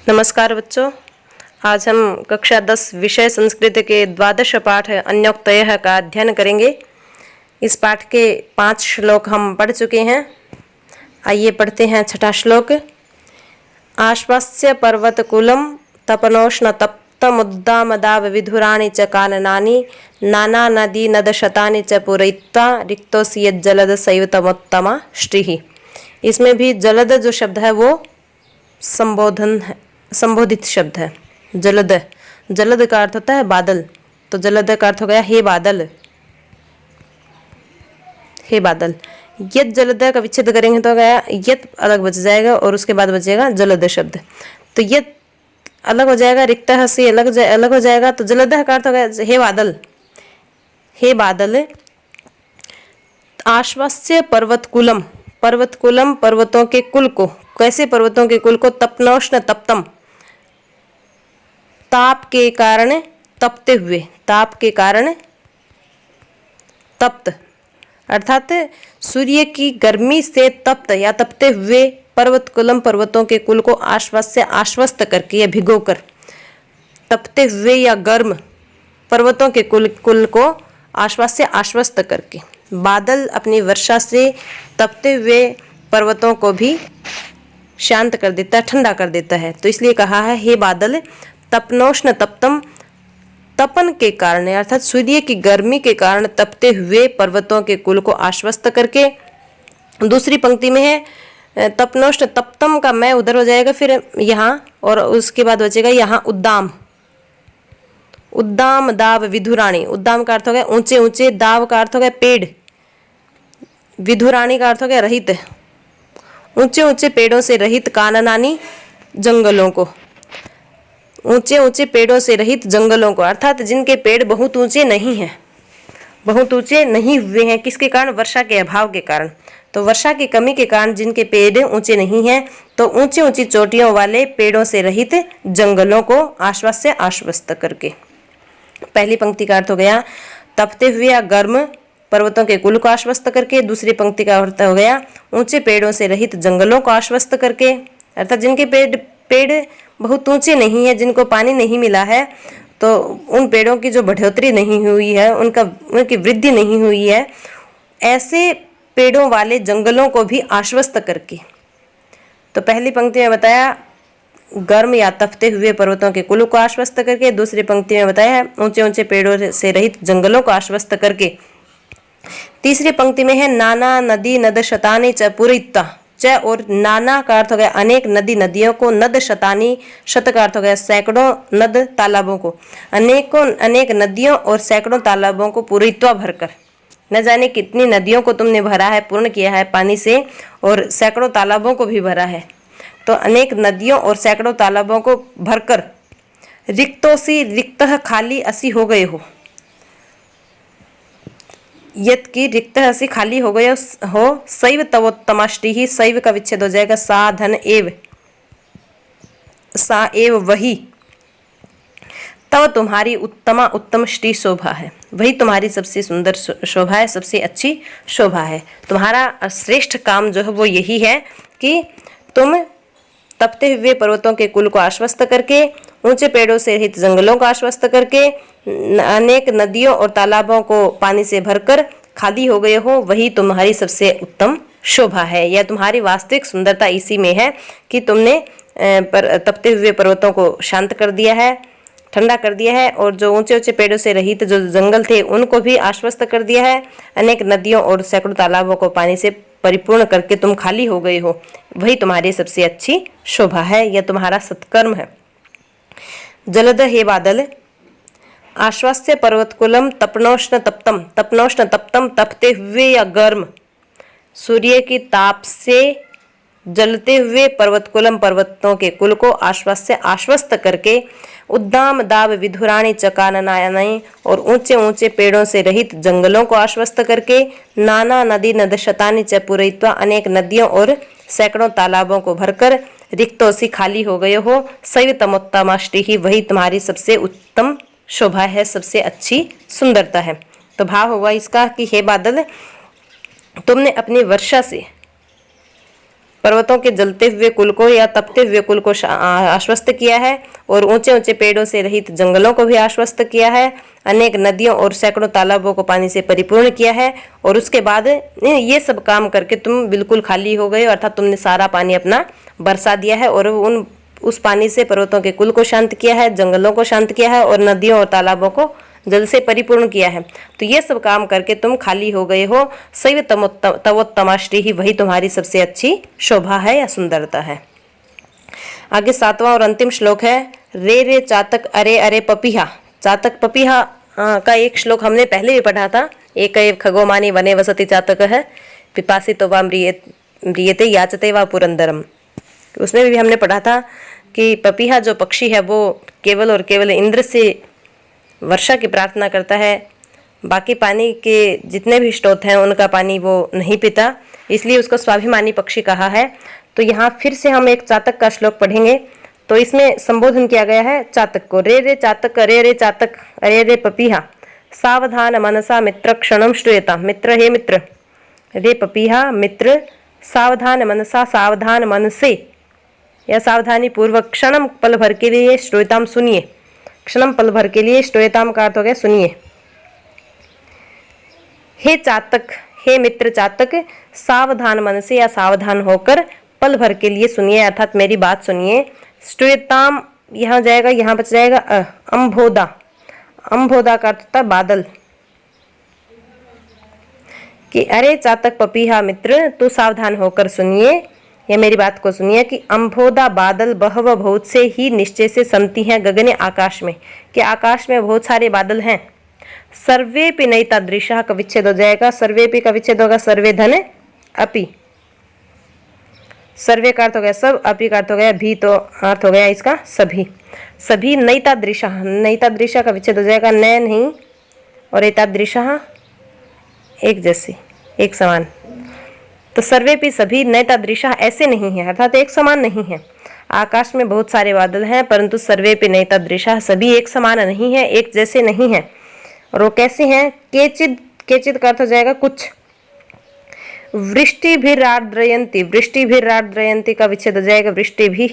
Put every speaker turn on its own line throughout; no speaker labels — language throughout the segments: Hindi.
नमस्कार बच्चों, आज हम कक्षा 10 विषय संस्कृत के द्वादश पाठ अन्योक्तयः का अध्ययन करेंगे। इस पाठ के 5 श्लोक हम पढ़ चुके हैं। आइए पढ़ते हैं छठा श्लोक। आश्वस्य पर्वतकुलं तपनोष्ण तप्तमुद्दामदाव विधुराणि च काननानि नाना नदी नदशतानि च पूरयित्वा रिक्तोऽसि यज्जलद सैवतमोत्तमा श्रीः। इसमें भी जलद जो शब्द है वो संबोधन है, संबोधित शब्द है। जलद, जलद का अर्थ होता है बादल, तो जलद का अर्थ हो गया हे बादल, हे बादल। यद जलद का विच्छेद करेंगे तो गया यद अलग बच जाएगा और उसके बाद बचेगा जलद शब्द। तो यद अलग हो जाएगा, रिक्त से अलग हो जाएगा, तो जलद का अर्थ हो गया हे बादल, हे बादल। आश्वस्य पर्वतकुलम, पर्वतकुलम पर्वतों के कुल को, कैसे पर्वतों के कुल को, तपनोष्ण तप्तम ताप के कारण तपते हुए, ताप के कारण तप्त अर्थात सूर्य की गर्मी से तप्त या तपते हुए पर्वतकुलम पर्वतों के कुल को आश्वस्य आश्वस्त करके या भिगोकर, तपते हुए या गर्म पर्वतों के कुल को आश्वस्य आश्वस्त करके। बादल अपनी वर्षा से तपते हुए पर्वतों को भी शांत कर देता है, ठंडा कर देता है। तो इसलिए कहा है हे बादल, तपनोष्ण तप्तम, तपन के कारण अर्थात सूर्य की गर्मी के कारण तपते हुए पर्वतों के कुल को आश्वस्त करके। दूसरी पंक्ति में है तपनोष्ण तप्तम का मैं उधर हो जाएगा फिर यहाँ, और उसके बाद बचेगा यहाँ उद्दाम, उद्दाम दाव विधुराणी। उद्दाम का अर्थ हो गया ऊंचे ऊंचे, दाव का अर्थ हो गया पेड़, विधुराणी का अर्थ हो गया रहित, ऊंचे ऊंचे पेड़ों से रहित, काननानी जंगलों को, ऊंचे ऊंचे पेड़ों से रहित जंगलों को, अर्थात जिनके पेड़ बहुत ऊंचे नहीं हैं, बहुत ऊंचे नहीं हुए हैं। किसके कारण? वर्षा के अभाव के कारण। तो वर्षा की कमी के कारण जिनके पेड़ ऊंचे नहीं हैं, तो ऊंची ऊंची चोटियों वाले पेड़ों से रहित जंगलों को आश्वस्य आश्वस्त करके। पहली पंक्ति का अर्थ हो गया तपते हुए या गर्म पर्वतों के कुल को आश्वस्त करके। दूसरी पंक्ति का अर्थ हो गया ऊंचे पेड़ों से रहित जंगलों को आश्वस्त करके, अर्थात जिनके पेड़ बहुत ऊंचे नहीं है, जिनको पानी नहीं मिला है, तो उन पेड़ों की जो बढ़ोतरी नहीं हुई है, उनकी वृद्धि नहीं हुई है, ऐसे पेड़ों वाले जंगलों को भी आश्वस्त करके। तो पहली पंक्ति में बताया गर्म या तपते हुए पर्वतों के कुल को आश्वस्त करके। दूसरी पंक्ति में बताया है ऊंचे ऊंचे पेड़ों से रहित जंगलों को आश्वस्त करके। तीसरी पंक्ति में है नाना नदी नद शतानी च पूरयित्वा। च और नाना का अर्थ हो गया अनेक नदी नदियों को, नद शतानी शत का अर्थ हो गया सैकड़ों नद तालाबों को, अनेक नदियों और सैकड़ों तालाबों को पूरयित्वा भरकर। न जाने कितनी नदियों को तुमने भरा है, पूर्ण किया है पानी से, और सैकड़ों तालाबों को भी भरा है। तो अनेक नदियों और सैकड़ों तालाबों को भरकर रिक्तोसी, रिक्त खाली असी हो गए हो, यत की रिक्त असी खाली हो गए हो। शैव तवोत्तमाष्टि ही, शैव का विच्छेद हो जाएगा सा धन एव, सा एव वही, तब तुम्हारी उत्तमा उत्तम श्री शोभा है, वही तुम्हारी सबसे सुंदर शोभा है, सबसे अच्छी शोभा है। तुम्हारा श्रेष्ठ काम जो है वो यही है कि तुम तपते हुए पर्वतों के कुल को आश्वस्त करके, ऊंचे पेड़ों से रहित जंगलों को आश्वस्त करके, अनेक नदियों और तालाबों को पानी से भरकर खाली हो गए हो, वही तुम्हारी सबसे उत्तम शोभा है। या तुम्हारी वास्तविक सुंदरता इसी में है कि तुमने तपते हुए पर्वतों को शांत कर दिया है, ठंडा कर दिया है, और जो ऊंचे ऊंचे पेड़ों से रहित जो जंगल थे उनको भी आश्वस्त कर दिया है, अनेक नदियों और सैकड़ों तालाबों को पानी से परिपूर्ण करके तुम खाली हो गए हो, वही तुम्हारी सबसे अच्छी शोभा है, यह तुम्हारा सत्कर्म है। जलद हे बादल, आश्वस्य पर्वतकुलम तपनोष्ण तप्तम, तपनोष्ण तप्तम तपते हुए या गर्म सूर्य की ताप से जलते हुए पर्वतकुलम पर्वतों के कुल को आश्वस्य आश्वस्त करके। उद्दाम दाव विधुराणी च काननानि, और ऊंचे ऊंचे पेड़ों से रहित जंगलों को आश्वस्त करके। नाना नदी नद शतानी च पूरयित्वा, अनेक नदियों और सैकड़ों तालाबों को भरकर रिक्तोसी खाली हो गए हो। शैव तमोत्तमाष्टि ही, वही तुम्हारी सबसे उत्तम शोभा है, सबसे अच्छी सुंदरता है। तो भाव हुआ इसका कि हे बादल, तुमने अपनी वर्षा से पर्वतों के जलते हुए कुल को या तपते हुए कुल को आश्वस्त किया है, और ऊंचे ऊंचे पेड़ों से रहित जंगलों को भी आश्वस्त किया है। अनेक नदियों और सैकड़ों तालाबों को पानी से परिपूर्ण किया है। और उसके बाद ये सब काम करके तुम बिल्कुल खाली हो गए, अर्थात तुमने सारा पानी अपना बरसा दिया है, और उस पानी से पर्वतों के कुल को शांत किया है, जंगलों को शांत किया है, और नदियों और तालाबों को जल से परिपूर्ण किया है। तो ये सब काम करके तुम खाली हो गए हो। शैव तवोत्तमाश्री ही, वही तुम्हारी सबसे अच्छी शोभा है या सुंदरता है। आगे 7वां और अंतिम श्लोक है, रे रे चातक अरे अरे पपीहा। चातक पपीहा का एक श्लोक हमने पहले भी पढ़ा था। एक एव खगोमानी वने वसति चातक है, पिपासितो वा म्रियते याचते वा पुरंदरम। उसमें भी हमने पढ़ा था कि पपीहा जो पक्षी है वो केवल और केवल इंद्र से वर्षा की प्रार्थना करता है, बाकी पानी के जितने भी स्रोत हैं उनका पानी वो नहीं पीता, इसलिए उसको स्वाभिमानी पक्षी कहा है। तो यहाँ फिर से हम एक चातक का श्लोक पढ़ेंगे। तो इसमें संबोधन किया गया है चातक को, रे रे चातक अरे रे चातक अरे रे पपीहा, सावधान मनसा मित्र क्षणम श्रूयता। मित्र हे मित्र, रे पपीहा मित्र, सावधान मनसा सावधान मन से या सावधानी पूर्वक, क्षणम पल भर के लिए श्रोताम सुनिए। क्षणम पल भर के लिए, श्रोताम का अर्थ हो गया सुनिए। हे चातक, हे मित्र चातक, सावधान मन से या सावधान होकर पल भर के लिए सुनिए, अर्थात मेरी बात सुनिए। श्रोताम यहाँ जाएगा, यहाँ बच जाएगा अम्भोदा। अम्भोदा का अर्थ होता है बादल। कि अरे चातक पपीहा मित्र, तू सावधान होकर सुनिए या मेरी बात को सुनिए कि अम्भोदा बादल बहव बहुत से ही निश्चय से समती हैं गगने आकाश में, कि आकाश में बहुत सारे बादल हैं। सर्वे पि नैतादृशः का विच्छेद हो जाएगा, सर्वे पि का विच्छेद होगा सर्वे धन अपि। सर्वे का अर्थ हो गया सब, अपि का अर्थ हो गया भी, तो अर्थ हो गया इसका सभी। सभी नैतादृशः, नैतादृशः का विच्छेद हो जाएगा नय नहीं, और एतादृशः एक जैसे, एक समान। तो सर्वे भी सभी नैतादृशः ऐसे नहीं है, अर्थात एक समान नहीं है। आकाश में बहुत सारे बादल हैं, परंतु सर्वे पे नैतादृशः सभी एक समान नहीं है, एक जैसे नहीं है। और वो कैसे हैं? केचिद, केचिद का अर्थ हो जाएगा कुछ। वृष्टि भी आर्द्रयंती, वृष्टि भी आर्द्रयंती का विच्छेद हो जाएगा वृष्टि भी,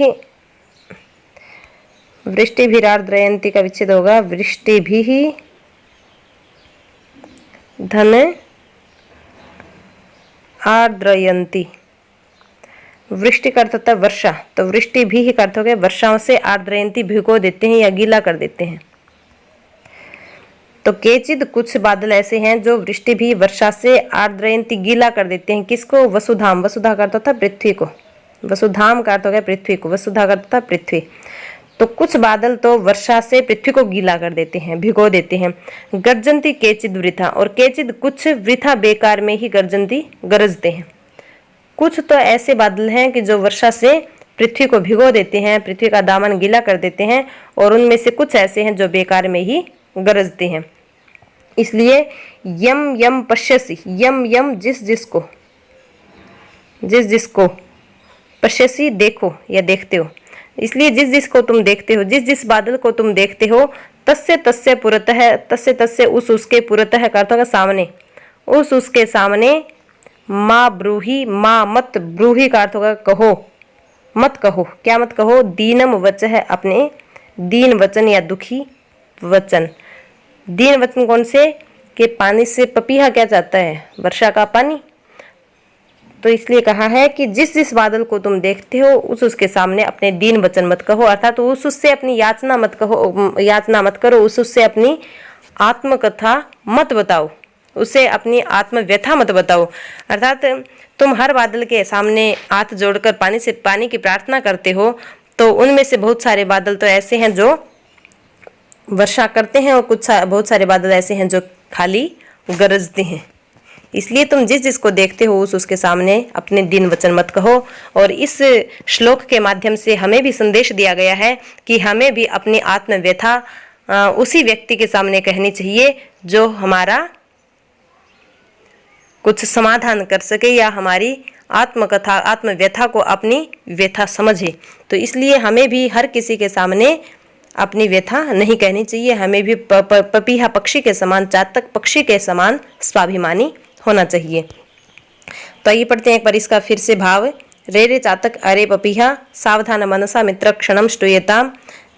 वृष्टि भी आर्द्रयंती का विच्छेद होगा वृष्टि भी धन आर्द्रयंती। वृष्टि का अर्थ होता है वर्षा, तो वृष्टि भी का अर्थ हो गया वर्षाओं से, आर्द्रयंती भिगो देते हैं या गीला कर देते हैं। तो केचिद कुछ बादल ऐसे हैं जो वृष्टि भी वर्षा से, आर्द्रयंती गीला कर देते हैं। किसको? वसुधाम। वसुधा का अर्थ होता है पृथ्वी को, वसुधाम का अर्थ हो गया पृथ्वी को, वसुधा का अर्थ होता है पृथ्वी। तो कुछ बादल तो वर्षा से पृथ्वी को गीला कर देते हैं, भिगो देते हैं। गर्जंती केचिद वृथा, और केचिद कुछ वृथा बेकार में ही गर्जंती गरजते हैं। कुछ तो ऐसे बादल हैं कि जो वर्षा से पृथ्वी को भिगो देते हैं, पृथ्वी का दामन गीला कर देते हैं, और उनमें से कुछ ऐसे हैं जो बेकार में ही गरजते हैं। इसलिए यम यम पश्यसि, यम यम जिस जिसको, जिस जिसको, पश्यसि देखो या देखते हो। इसलिए जिस जिसको तुम देखते हो, जिस जिस बादल को तुम देखते हो, तस्य तस्य पुरतः, तस्य तस्य उस उसके पुरतः का अर्थ होगा सामने, उस उसके सामने माँ ब्रूही, माँ मत, ब्रूही का अर्थ होगा कहो, मत कहो। क्या मत कहो? दीनम वचः, अपने दीन वचन या दुखी वचन। दीन वचन कौन से? कि पानी से पपीहा क्या चाहता है? वर्षा का पानी। तो इसलिए कहा है कि जिस जिस बादल को तुम देखते हो उस उसके सामने अपने दीन वचन मत कहो, अर्थात तो उस उससे अपनी याचना मत कहो, याचना मत करो, उस उससे अपनी आत्मकथा मत बताओ, उसे अपनी आत्मव्यथा मत बताओ। अर्थात तुम हर बादल के सामने हाथ जोड़कर पानी की प्रार्थना करते हो, तो उनमें से बहुत सारे बादल तो ऐसे हैं जो वर्षा करते हैं, और बहुत सारे बादल ऐसे हैं जो खाली गरजते हैं। इसलिए तुम जिस जिसको देखते हो उस उसके सामने अपने दीन वचन मत कहो। और इस श्लोक के माध्यम से हमें भी संदेश दिया गया है कि हमें भी अपनी आत्मव्यथा उसी व्यक्ति के सामने कहनी चाहिए जो हमारा कुछ समाधान कर सके, या हमारी आत्मकथा, आत्मव्यथा को अपनी व्यथा समझे। तो इसलिए हमें भी हर किसी के सामने अपनी व्यथा नहीं कहनी चाहिए, हमें भी पपीहा पक्षी के समान, चातक पक्षी के समान स्वाभिमानी होना चाहिए। तो आइए पढ़ते हैं एक बार इसका फिर से भाव रे रे चातक अरे पपीहा सावधान मनसा मित्र क्षणम श्रूयताम।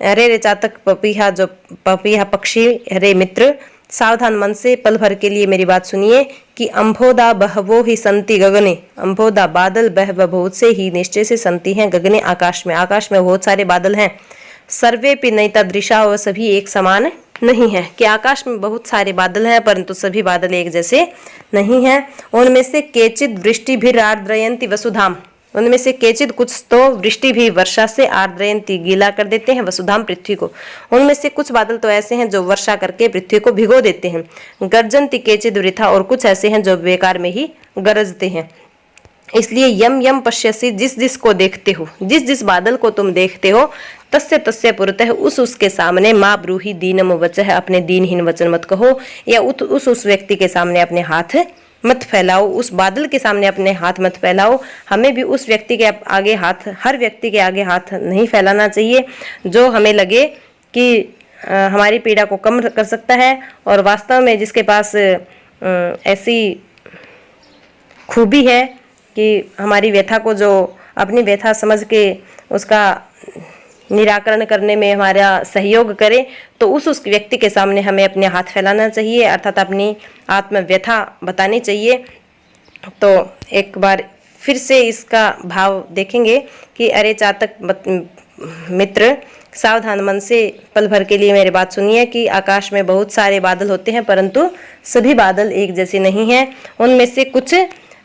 रे रे चातक पपीहा, जो पपीहा पक्षी, रे मित्र सावधान मन से पल भर के लिए मेरी बात सुनिए कि अम्भोदा बहवो ही संति गगने, अम्भोदा बादल बह बहुत से ही निश्चय से संति हैं गगने आकाश में, आकाश में बहुत सारे बादल हैं। सर्वे पे नैता दृशा, वह सभी एक समान नहीं है, कि आकाश में बहुत सारे बादल हैं परंतु सभी बादल एक जैसे नहीं हैं। उनमें से केचित वृष्टि भी आर्द्रयन्ति वसुधाम, उनमें से केचित कुछ तो वृष्टि भी वर्षा से आर्द्रयन्ति गीला कर देते हैं वसुधाम पृथ्वी को, उनमें से कुछ बादल तो ऐसे हैं जो वर्षा करके पृथ्वी को भिगो देते हैं। गर्जन्ति केचित वृथा, और कुछ ऐसे हैं जो बेकार में ही गरजते हैं। इसलिए यम यम पश्यसि, जिस जिस को देखते हो, जिस जिस बादल को तुम देखते हो, तस्य तस्य पुरतः, उस उसके सामने माँ ब्रूहि दीनम वचः, अपने दीनहीन वचन मत कहो, या उस व्यक्ति के सामने अपने हाथ मत फैलाओ, उस बादल के सामने अपने हाथ मत फैलाओ। हमें भी उस व्यक्ति के आगे हाथ, हर व्यक्ति के आगे हाथ नहीं फैलाना चाहिए जो हमें लगे कि हमारी पीड़ा को कम कर सकता है, और वास्तव में जिसके पास ऐसी खूबी है कि हमारी व्यथा को, जो अपनी व्यथा समझ के उसका निराकरण करने में हमारा सहयोग करे, तो उस व्यक्ति के सामने हमें अपने हाथ फैलाना चाहिए, अर्थात अपनी आत्म व्यथा बतानी चाहिए। तो एक बार फिर से इसका भाव देखेंगे कि अरे चातक मित्र सावधान मन से पल भर के लिए मेरी बात सुनिए कि आकाश में बहुत सारे बादल होते हैं परंतु सभी बादल एक जैसे नहीं हैं। उनमें से कुछ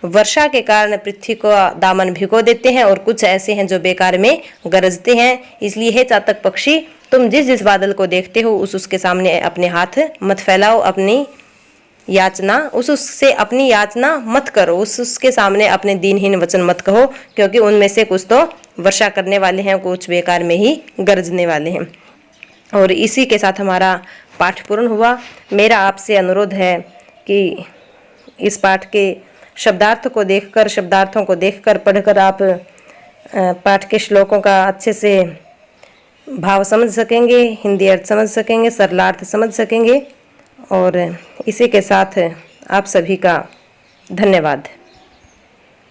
वर्षा के कारण पृथ्वी को दामन भिगो देते हैं और कुछ ऐसे हैं जो बेकार में गरजते हैं। इसलिए हे चातक पक्षी, तुम जिस जिस बादल को देखते हो उसके सामने अपने हाथ मत फैलाओ, अपनी याचना उससे अपनी याचना मत करो, उसके सामने अपने दीनहीन वचन मत कहो, क्योंकि उनमें से कुछ तो वर्षा करने वाले हैं, कुछ बेकार में ही गरजने वाले हैं। और इसी के साथ हमारा पाठ पूर्ण हुआ। मेरा आपसे अनुरोध है कि इस पाठ के शब्दार्थ को देखकर, शब्दार्थों को देखकर पढ़कर आप पाठ के श्लोकों का अच्छे से भाव समझ सकेंगे, हिंदी अर्थ समझ सकेंगे, सरलार्थ समझ सकेंगे। और इसी के साथ आप सभी का धन्यवाद।